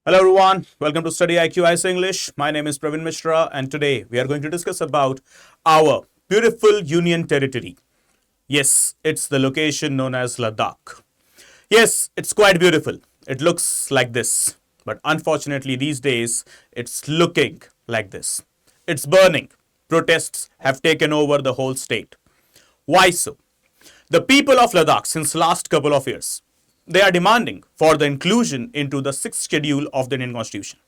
Hello everyone, welcome to StudyIQ IAS English. My name is Praveen Mishra and today we are going to discuss about our beautiful union territory. Yes, it's the location known as Ladakh. Yes, it's quite beautiful. It looks like this. But unfortunately these days it's looking like this. It's burning. Protests have taken over the whole state. Why so? The people of Ladakh since last couple of years, they are demanding for the inclusion into the 6th schedule of the Indian Constitution.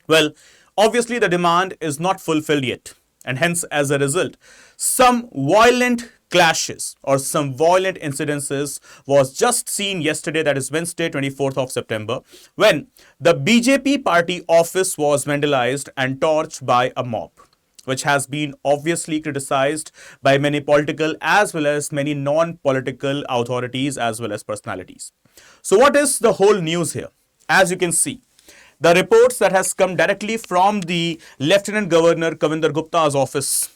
Well, obviously the demand is not fulfilled yet, and hence as a result, some violent clashes or some violent incidences was just seen yesterday, that is Wednesday 24th of September, when the BJP party office was vandalized and torched by a mob, which has been obviously criticized by many political as well as many non-political authorities as well as personalities. So what is the whole news here? As you can see, the reports that has come directly from the Lieutenant Governor Kavinder Gupta's office,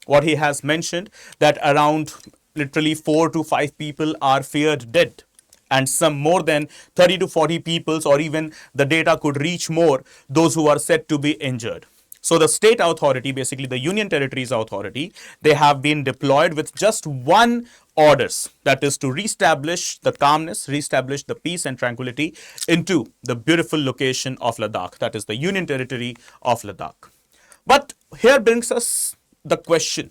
what he has mentioned that around literally 4 to 5 people are feared dead and some more than 30 to 40 people, or even the data could reach more, those who are said to be injured. So the state authority, basically the Union Territories Authority, they have been deployed with just one orders, that is to reestablish the calmness, reestablish the peace and tranquility into the beautiful location of Ladakh, that is the Union Territory of Ladakh. But here brings us the question,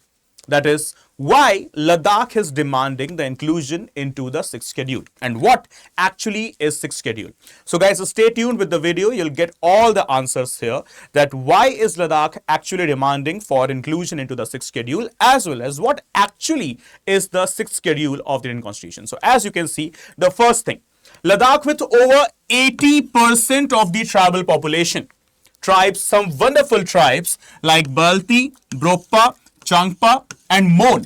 that is why Ladakh is demanding the inclusion into the 6th schedule and what actually is 6th schedule. So guys, stay tuned with the video. You'll get all the answers here, that why is Ladakh actually demanding for inclusion into the 6th schedule, as well as what actually is the 6th schedule of the Indian Constitution. So as you can see, the first thing, Ladakh with over 80% of the tribal population, tribes, some wonderful tribes like Balti, Broppa, Changpa and Mon,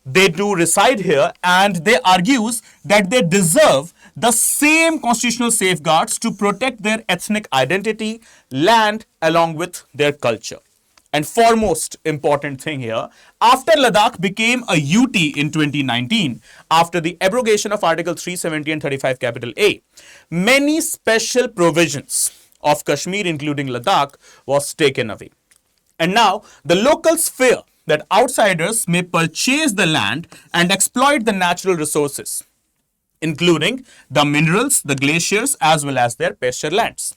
they do reside here, and they argues that they deserve the same constitutional safeguards to protect their ethnic identity, land along with their culture. And foremost important thing here, after Ladakh became a UT in 2019, after the abrogation of Article 370 and 35 capital A, many special provisions of Kashmir including Ladakh was taken away. And now the locals fear that outsiders may purchase the land and exploit the natural resources, including the minerals, the glaciers, as well as their pasture lands.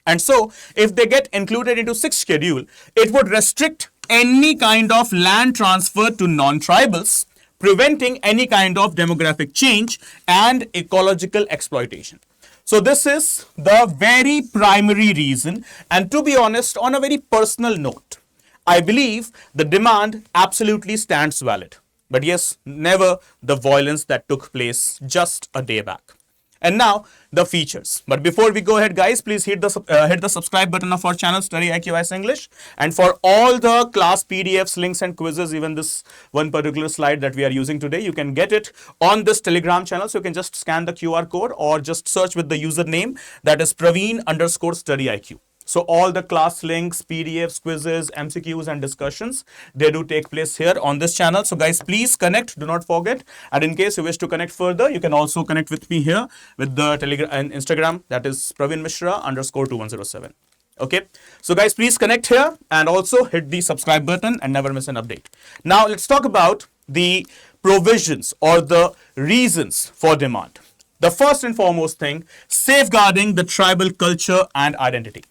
And so, if they get included into 6th schedule, it would restrict any kind of land transfer to non-tribals, preventing any kind of demographic change and ecological exploitation. So this is the very primary reason, and to be honest, on a very personal note, I believe the demand absolutely stands valid. But yes, never the violence that took place just a day back. And now the features. But before we go ahead, guys, please hit the subscribe button of our channel, StudyIQ IAS English. And for all the class PDFs, links and quizzes, even this one particular slide that we are using today, you can get it on this Telegram channel. So you can just scan the QR code or just search with the username, that is Praveen_StudyIQ. So all the class links, PDFs, quizzes, MCQs and discussions, they do take place here on this channel. So guys, please connect, do not forget. And in case you wish to connect further, you can also connect with me here with the Telegram and Instagram, that is Praveen Mishra_2107. Okay, so guys, please connect here and also hit the subscribe button and never miss an update. Now let's talk about the provisions or the reasons for demand. The first and foremost thing, safeguarding the tribal culture and identity.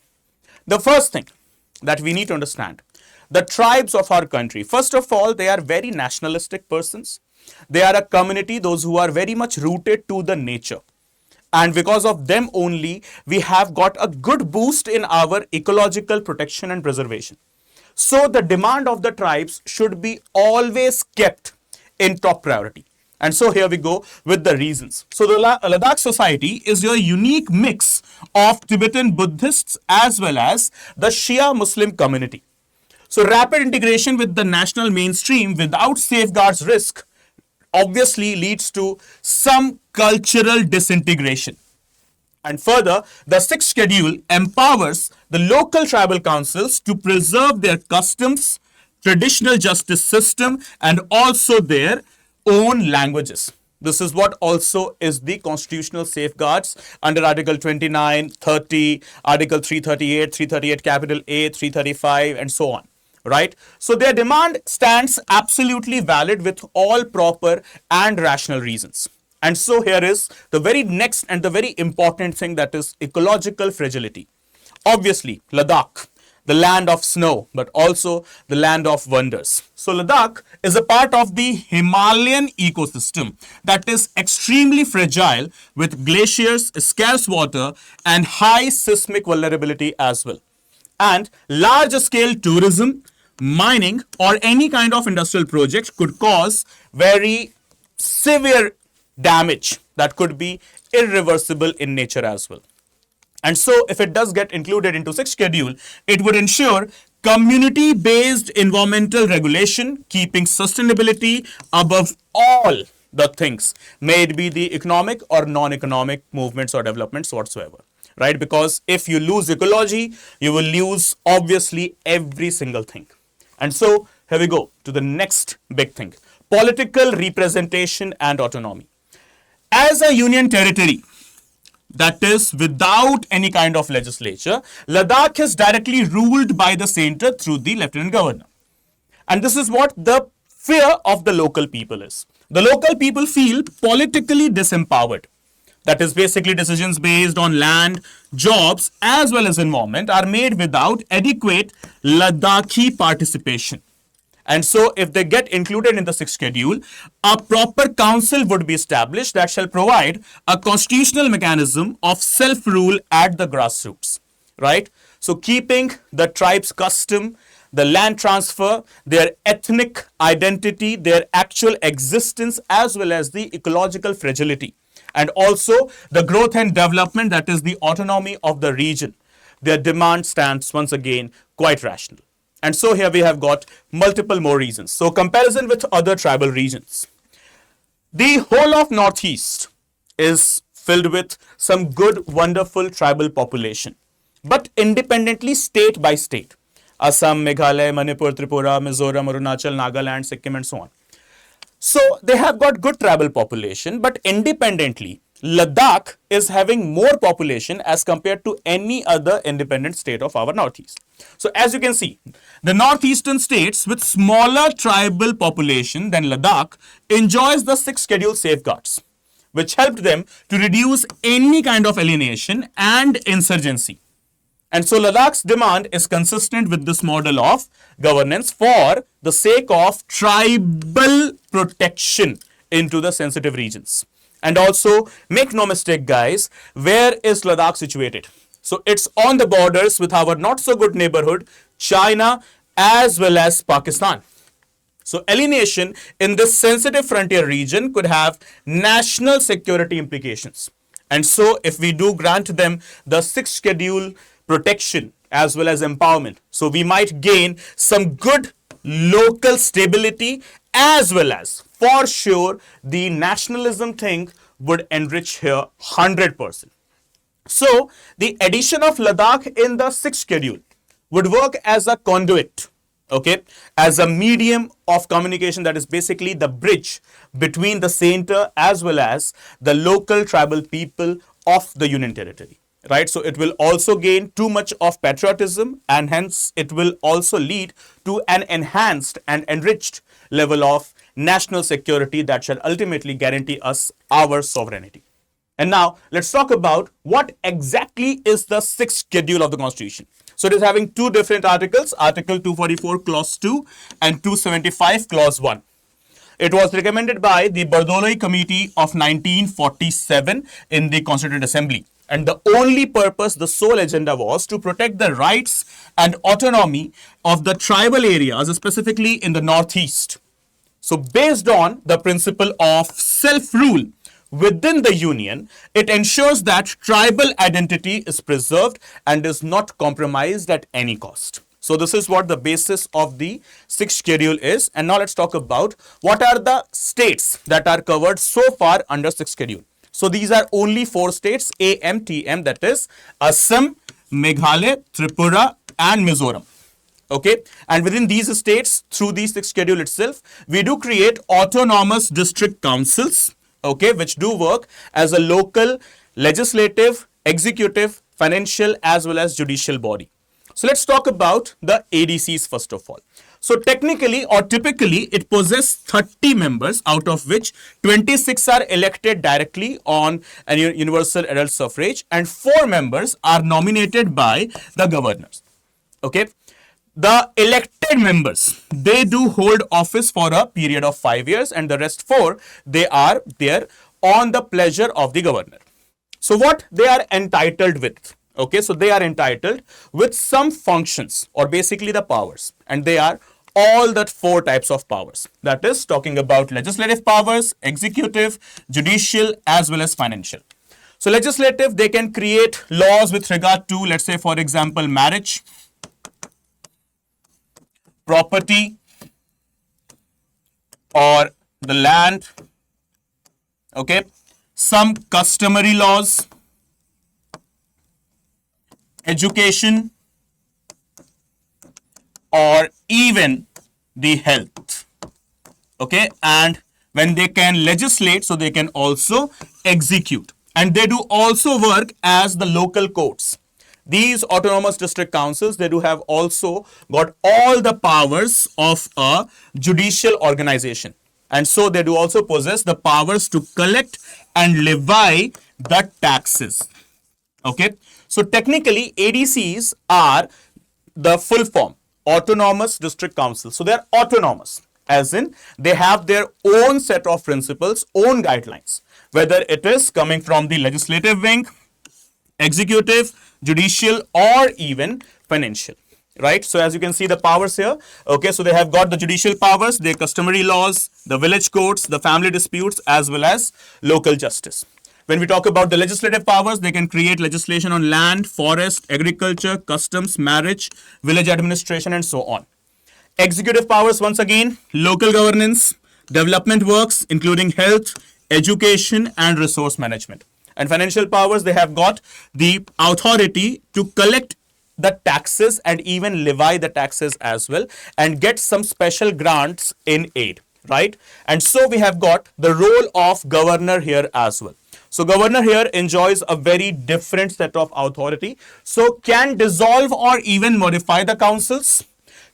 The first thing that we need to understand, the tribes of our country, first of all, they are very nationalistic persons. They are a community, those who are very much rooted to the nature. And because of them only, we have got a good boost in our ecological protection and preservation. So the demand of the tribes should be always kept in top priority. And so here we go with the reasons. So the Ladakh society is a unique mix of Tibetan Buddhists as well as the Shia Muslim community. So rapid integration with the national mainstream without safeguards risk obviously leads to some cultural disintegration. And further, the 6th schedule empowers the local tribal councils to preserve their customs, traditional justice system, and also their own languages. This is what also is the constitutional safeguards under Article 29, 30, Article 338, 338 capital A, 335, and so on. Right? So their demand stands absolutely valid with all proper and rational reasons. And so here is the very next and the very important thing, that is ecological fragility. Obviously, Ladakh, the land of snow, but also the land of wonders. So Ladakh is a part of the Himalayan ecosystem that is extremely fragile, with glaciers, scarce water, and high seismic vulnerability as well. And large-scale tourism, mining, or any kind of industrial project could cause very severe damage that could be irreversible in nature as well. And so if it does get included into 6th schedule, it would ensure community-based environmental regulation, keeping sustainability above all the things, may it be the economic or non-economic movements or developments whatsoever. Right? Because if you lose ecology, you will lose obviously every single thing. And so here we go to the next big thing: political representation and autonomy. As a union territory, that is without any kind of legislature, Ladakh is directly ruled by the center through the lieutenant governor. And this is what the fear of the local people is. The local people feel politically disempowered. That is basically decisions based on land, jobs, as well as environment are made without adequate Ladakhi participation. And so if they get included in the 6th schedule, a proper council would be established that shall provide a constitutional mechanism of self-rule at the grassroots. Right? So keeping the tribe's custom, the land transfer, their ethnic identity, their actual existence, as well as the ecological fragility, and also the growth and development, that is the autonomy of the region. Their demand stands once again quite rational. And so here we have got multiple more reasons. So comparison with other tribal regions. The whole of Northeast is filled with some good, wonderful tribal population, but independently state by state. Assam, Meghalaya, Manipur, Tripura, Mizoram, Arunachal, Nagaland, Sikkim, and so on. So they have got good tribal population, but independently, Ladakh is having more population as compared to any other independent state of our Northeast. So as you can see, the northeastern states with smaller tribal population than Ladakh enjoys the 6th schedule safeguards, which helped them to reduce any kind of alienation and insurgency. And so Ladakh's demand is consistent with this model of governance for the sake of tribal protection into the sensitive regions. And also, make no mistake guys, where is Ladakh situated? So it's on the borders with our not so good neighborhood, China, as well as Pakistan. So alienation in this sensitive frontier region could have national security implications. And so if we do grant them the 6th schedule protection as well as empowerment, so we might gain some good local stability, as well as for sure the nationalism thing would enrich here 100%. So the addition of Ladakh in the 6th schedule would work as a conduit, okay, as a medium of communication, that is basically the bridge between the center as well as the local tribal people of the union territory. Right, so it will also gain too much of patriotism, and hence it will also lead to an enhanced and enriched level of national security that shall ultimately guarantee us our sovereignty. And now let's talk about what exactly is the 6th schedule of the Constitution. So it is having two different articles, Article 244 Clause 2 and 275 Clause 1. It was recommended by the Bardoloi Committee of 1947 in the Constituent Assembly. And the only purpose, the sole agenda, was to protect the rights and autonomy of the tribal areas, specifically in the Northeast. So based on the principle of self-rule within the union, it ensures that tribal identity is preserved and is not compromised at any cost. So this is what the basis of the 6th schedule is. And now let's talk about what are the states that are covered so far under 6th schedule. So these are only 4 states, AMTM, that is Assam, Meghalaya, Tripura, and Mizoram. Okay, and within these states, through the 6th schedule itself, we do create autonomous district councils, okay, which do work as a local legislative, executive, financial, as well as judicial body. So let's talk about the ADCs first of all. So technically or typically it possesses 30 members, out of which 26 are elected directly on a universal adult suffrage and 4 members are nominated by the governors. Okay. The elected members, they do hold office for a period of 5 years, and the rest 4, they are there on the pleasure of the governor. So what they are entitled with? Okay, so they are entitled with some functions or basically the powers, and they are all that 4 types of powers. That is talking about legislative powers, executive, judicial, as well as financial. So legislative, they can create laws with regard to, let's say for example, marriage, property, or the land, okay, some customary laws, education, or even the health, okay. And when they can legislate, so they can also execute, and they do also work as the local courts. These autonomous district councils, they do have also got all the powers of a judicial organization, and so they do also possess the powers to collect and levy the taxes, okay. So technically ADCs are the full form, autonomous district council. So they are autonomous, as in they have their own set of principles, own guidelines, whether it is coming from the legislative wing, executive, judicial, or even financial, right? So as you can see the powers here, okay, so they have got the judicial powers, their customary laws, the village courts, the family disputes, as well as local justice. When we talk about the legislative powers, they can create legislation on land, forest, agriculture, customs, marriage, village administration, and so on. Executive powers, once again, local governance, development works, including health, education, and resource management. And financial powers, they have got the authority to collect the taxes and even levy the taxes as well, and get some special grants in aid, right? And so we have got the role of governor here as well. So governor here enjoys a very different set of authority. So can dissolve or even modify the councils,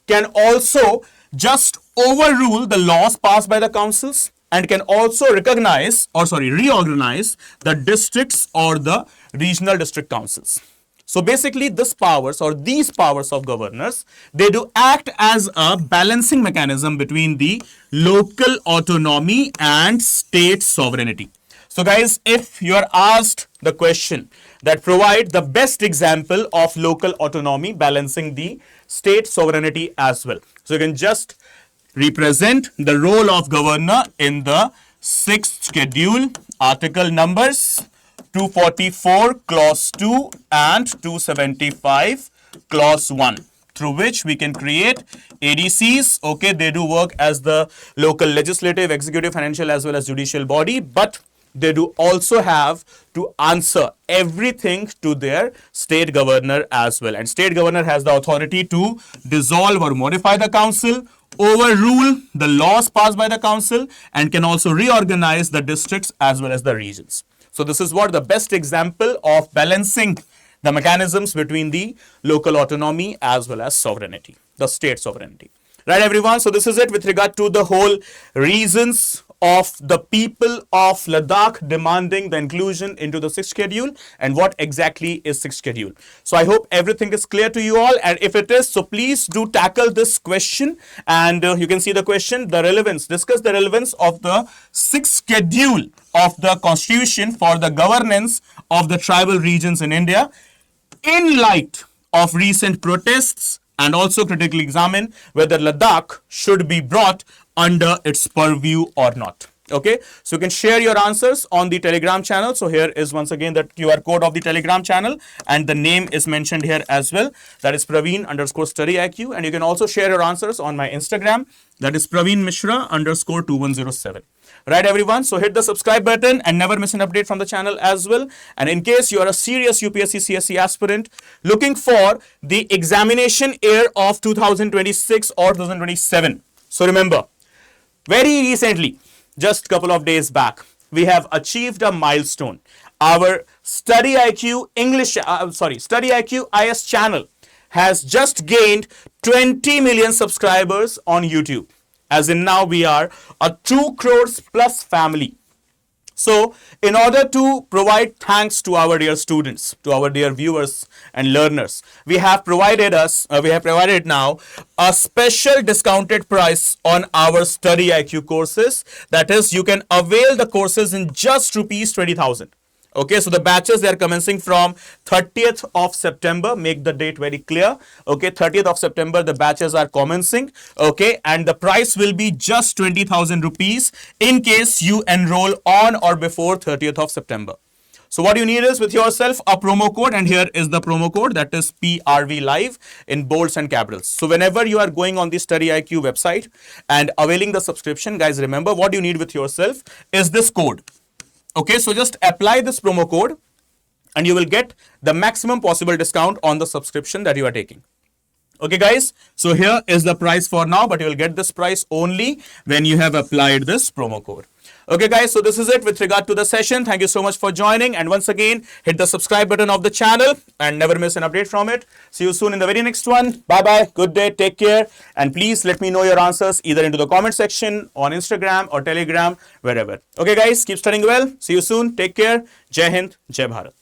can also just overrule the laws passed by the councils, and can also reorganize the districts or the regional district councils. So basically these powers of governors, they do act as a balancing mechanism between the local autonomy and state sovereignty. So guys, if you are asked the question that provide the best example of local autonomy balancing the state sovereignty as well, so you can just represent the role of governor in the 6th schedule, article numbers 244 clause 2 and 275 clause 1, through which we can create ADCs. Okay, they do work as the local legislative, executive, financial, as well as judicial body, but they do also have to answer everything to their state governor as well. And state governor has the authority to dissolve or modify the council, overrule the laws passed by the council, and can also reorganize the districts as well as the regions. So this is what the best example of balancing the mechanisms between the local autonomy as well as sovereignty, the state sovereignty. Right, everyone? So this is it with regard to the whole reasons of the people of Ladakh demanding the inclusion into the 6th schedule and what exactly is 6th schedule. So I hope everything is clear to you all, and if it is, so please do tackle this question, and you can see the question, the relevance, discuss the relevance of the 6th schedule of the constitution for the governance of the tribal regions in India in light of recent protests, and also critically examine whether Ladakh should be brought under its purview or not. Okay, so you can share your answers on the Telegram channel. So here is once again the QR code of the Telegram channel, and the name is mentioned here as well. That is Praveen_StudyIQ, and you can also share your answers on my Instagram. That is Praveen Mishra_2107. Right, everyone? So hit the subscribe button and never miss an update from the channel as well. And in case you are a serious UPSC CSE aspirant looking for the examination year of 2026 or 2027, so remember, very recently, just a couple of days back, we have achieved a milestone. Our StudyIQ StudyIQ IAS channel has just gained 20 million subscribers on YouTube. As in now we are a 2 crores plus family. So, in order to provide thanks to our dear students, to our dear viewers and learners, we have provided now a special discounted price on our StudyIQ courses. That is, you can avail the courses in just rupees 20,000. Okay, so the batches, they are commencing from 30th of September. Make the date very clear. Okay, 30th of September, the batches are commencing. Okay, and the price will be just 20,000 rupees in case you enroll on or before 30th of September. So what you need is with yourself a promo code, and here is the promo code, that is PRV Live in bolds and capitals. So whenever you are going on the StudyIQ website and availing the subscription, guys, remember what you need with yourself is this code. Okay, so just apply this promo code and you will get the maximum possible discount on the subscription that you are taking. Okay, guys, so here is the price for now, but you will get this price only when you have applied this promo code. Okay, guys, so this is it with regard to the session. Thank you so much for joining. And once again, hit the subscribe button of the channel and never miss an update from it. See you soon in the very next one. Bye-bye. Good day. Take care. And please let me know your answers either into the comment section, on Instagram or Telegram, wherever. Okay, guys, keep studying well. See you soon. Take care. Jai Hind. Jai Bharat.